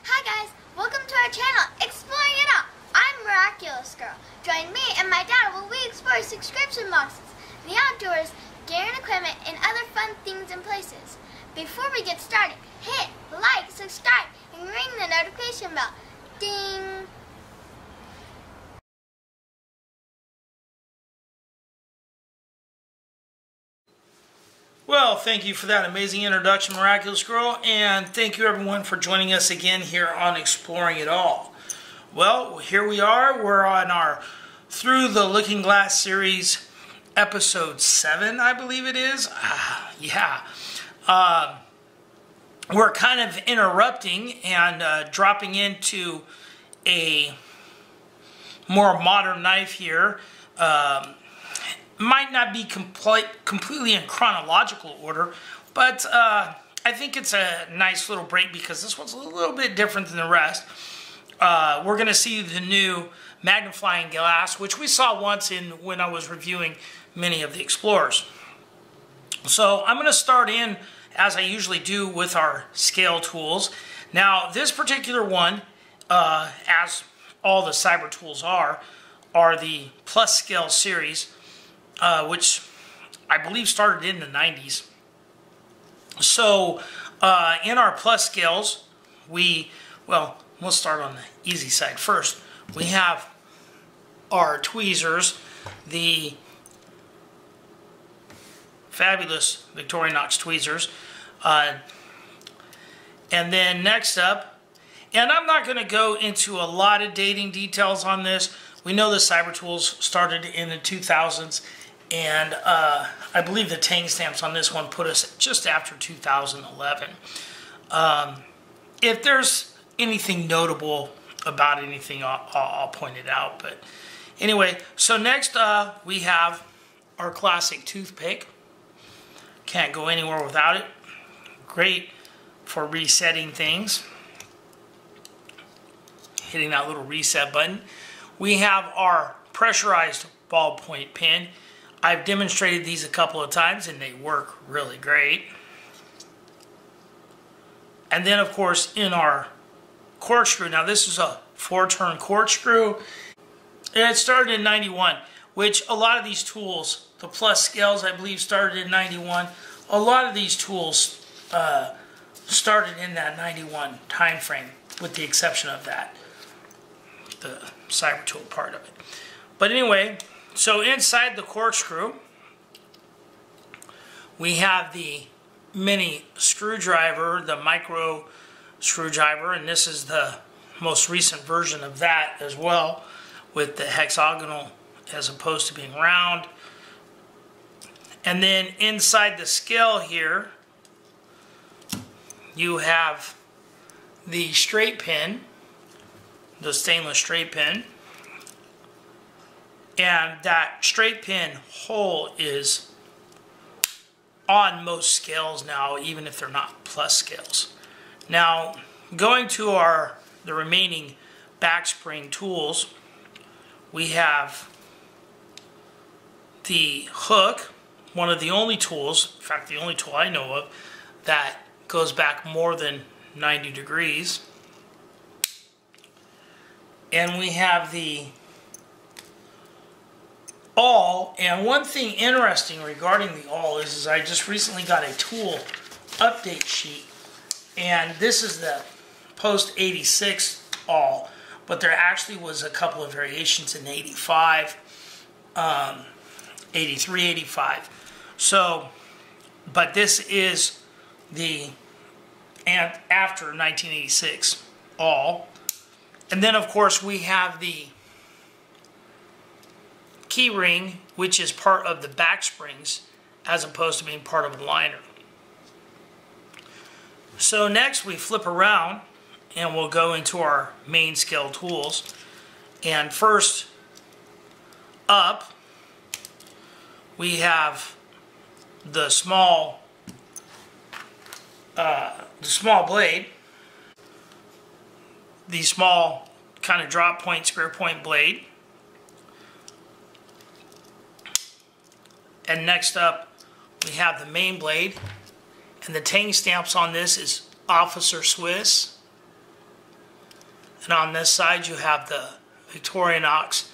Hi guys, welcome to our channel, Exploring It All. I'm Miraculous Girl. Join me and my dad while we explore subscription boxes, the outdoors, gear and equipment, and other fun things and places. Before we get started, hit like, subscribe, and ring the notification bell. Ding! Well, thank you for that amazing introduction, Miraculous Girl, and thank you everyone for joining us again here on Exploring It All. Well, here we are. We're on our Through the Looking Glass series, episode 7, I believe it is. We're kind of interrupting and dropping into a more modern knife here. Might not be completely in chronological order, but I think it's a nice little break because this one's a little bit different than the rest. We're going to see the new magnifying glass, which we saw once when I was reviewing many of the Explorers. So I'm going to start in, as I usually do, with our scale tools. Now, this particular one, as all the cyber tools are the plus scale series, which I believe started in the 90s. So in our plus scales, we'll start on the easy side first. We have our tweezers, the fabulous Victorinox tweezers. And then next up, and I'm not going to go into a lot of dating details on this. We know the cyber tools started in the 2000s. And I believe the tang stamps on this one put us just after 2011. If there's anything notable about anything, I'll point it out. But anyway, so next we have our classic toothpick. Can't go anywhere without it. Great for resetting things. Hitting that little reset button. We have our pressurized ballpoint pen. I've demonstrated these a couple of times and they work really great. And then of course in our corkscrew, now this is a 4-turn corkscrew. It started in 91, which a lot of these tools, the plus scales I believe started in 91. A lot of these tools started in that 91 time frame, with the exception of that, the cyber tool part of it. But anyway, so inside the corkscrew, we have the mini screwdriver, the micro screwdriver, and this is the most recent version of that as well, with the hexagonal as opposed to being round. And then inside the scale here, you have the straight pin, the stainless straight pin. And that straight pin hole is on most scales now, even if they're not plus scales. Now, going to the remaining back spring tools, we have the hook, one of the only tools, in fact the only tool I know of, that goes back more than 90 degrees. And we have the awl, and one thing interesting regarding the awl is I just recently got a tool update sheet, and this is the post 86 awl, but there actually was a couple of variations in 85, 83, 85. So, but this is the after 1986 awl. And then of course we have the key ring, which is part of the back springs as opposed to being part of a liner. So next we flip around and we'll go into our main scale tools. And first up we have the small blade, the small kind of drop point, spear point blade. And next up, we have the main blade, and the tang stamps on this is Officer Swiss. And on this side you have the Victorinox.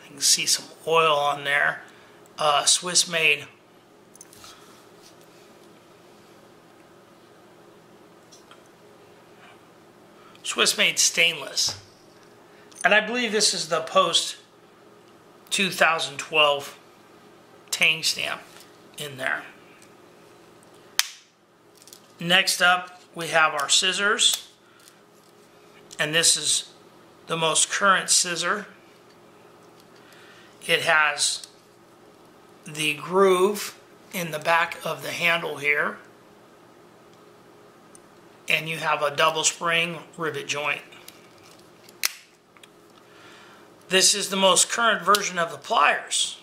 You can see some oil on there. Swiss made. Swiss made stainless. And I believe this is the post 2012 Tang stamp in there. Next up we have our scissors. And this is the most current scissor. It has the groove in the back of the handle here. And you have a double spring rivet joint. This is the most current version of the pliers.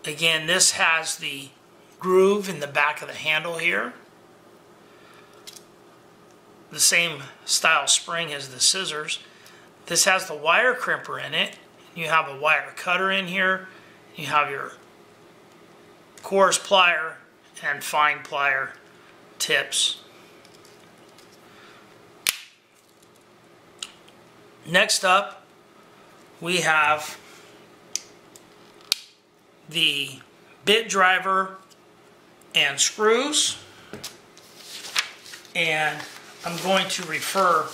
Again, this has the groove in the back of the handle here. The same style spring as the scissors. This has the wire crimper in it. You have a wire cutter in here. You have your coarse plier and fine plier tips. Next up, we have the bit driver and screws. And I'm going to refer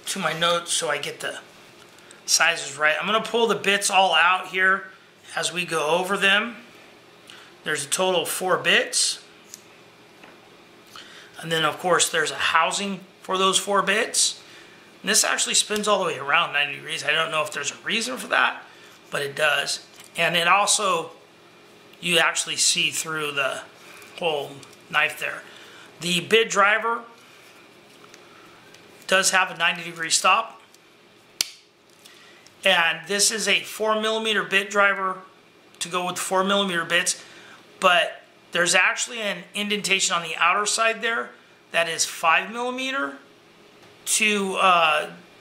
to my notes so I get the sizes right. I'm going to pull the bits all out here as we go over them. There's a total of 4 bits. And then of course there's a housing for those 4 bits. And this actually spins all the way around 90 degrees. I don't know if there's a reason for that, but it does. And it also, you actually see through the whole knife there. The bit driver does have a 90-degree stop. And this is a 4mm bit driver to go with 4mm bits. But there's actually an indentation on the outer side there that is 5mm.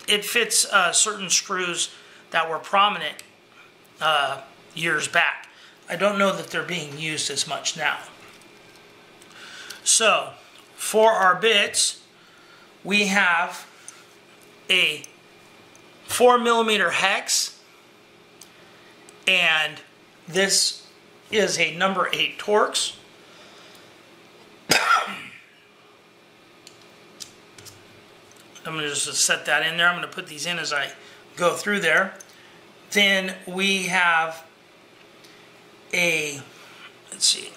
It fits certain screws that were prominent years back. I don't know that they're being used as much now. So, for our bits, we have a 4mm hex, and this is a number 8 Torx. I'm going to just set that in there. I'm going to put these in as I go through there. Then we have a, let's see,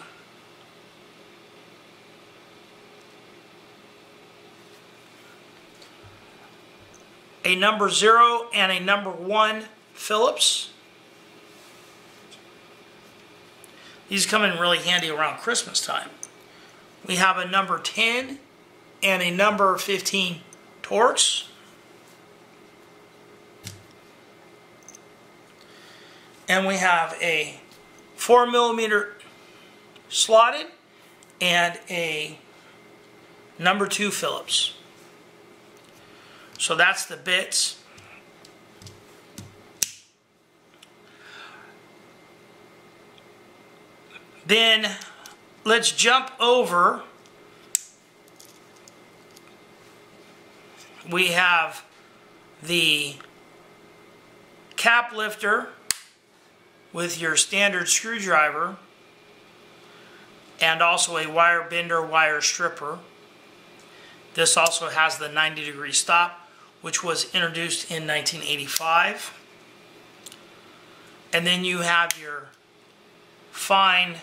a number 0 and a number 1 Phillips. These come in really handy around Christmas time. We have a number 10 and a number 15 Torx. And we have a 4mm slotted and a number 2 Phillips. So that's the bits. Then let's jump over. We have the cap lifter with your standard screwdriver and also a wire bender, wire stripper. This also has the 90-degree stop, which was introduced in 1985. And then you have your fine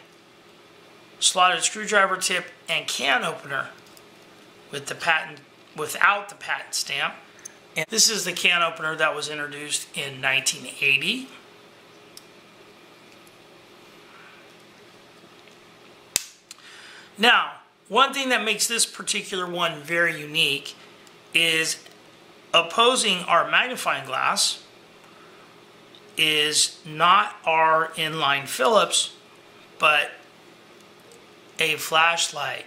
slotted screwdriver tip and can opener with the patent, without the patent stamp. And this is the can opener that was introduced in 1980. Now, one thing that makes this particular one very unique is opposing our magnifying glass is not our inline Phillips, but a flashlight.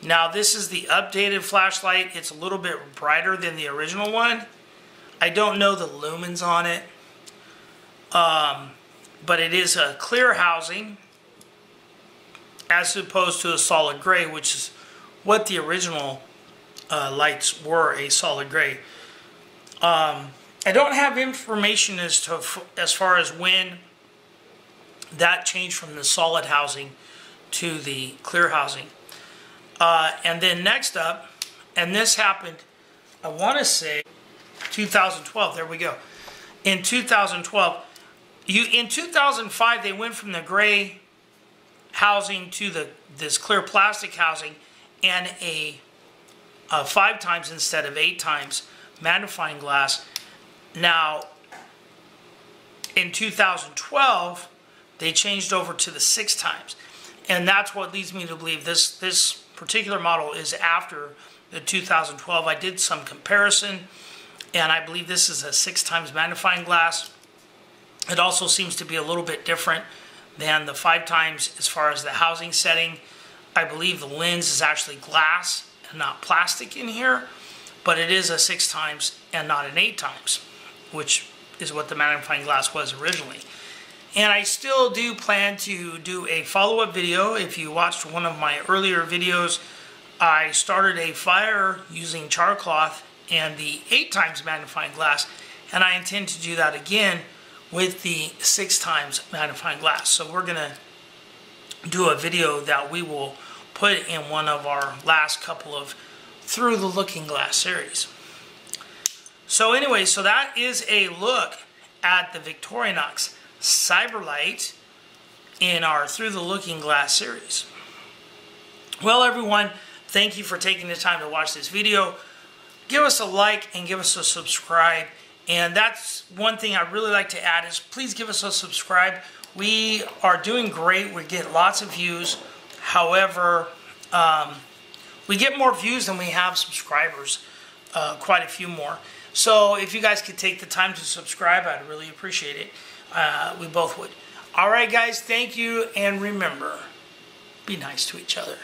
Now this is the updated flashlight. It's a little bit brighter than the original one. I don't know the lumens on it, but it is a clear housing as opposed to a solid gray, which is what the original lights were a solid gray. I don't have information as far as when that changed from the solid housing to the clear housing. And then next up, and this happened, I want to say 2012. There we go. In 2012, in 2005 they went from the gray housing to this clear plastic housing and a 5 times instead of 8 times magnifying glass. Now, in 2012, they changed over to the 6 times. And that's what leads me to believe this particular model is after the 2012. I did some comparison, and I believe this is a 6 times magnifying glass. It also seems to be a little bit different than the 5 times as far as the housing setting. I believe the lens is actually glass and not plastic in here, but it is a 6 times and not an 8 times, which is what the magnifying glass was originally. And I still do plan to do a follow-up video. If you watched one of my earlier videos, I started a fire using char cloth and the 8 times magnifying glass, and I intend to do that again with the 6 times magnifying glass. So we're going to do a video that we will put in one of our last couple of Through the Looking Glass series. So anyway, so that is a look at the Victorinox Cyberlite in our Through the Looking Glass series. Well, everyone, thank you for taking the time to watch this video. Give us a like and give us a subscribe. And that's one thing I really like to add is please give us a subscribe. We are doing great. We get lots of views. However, we get more views than we have subscribers, quite a few more. So if you guys could take the time to subscribe, I'd really appreciate it. We both would. All right, guys, thank you. And remember, be nice to each other.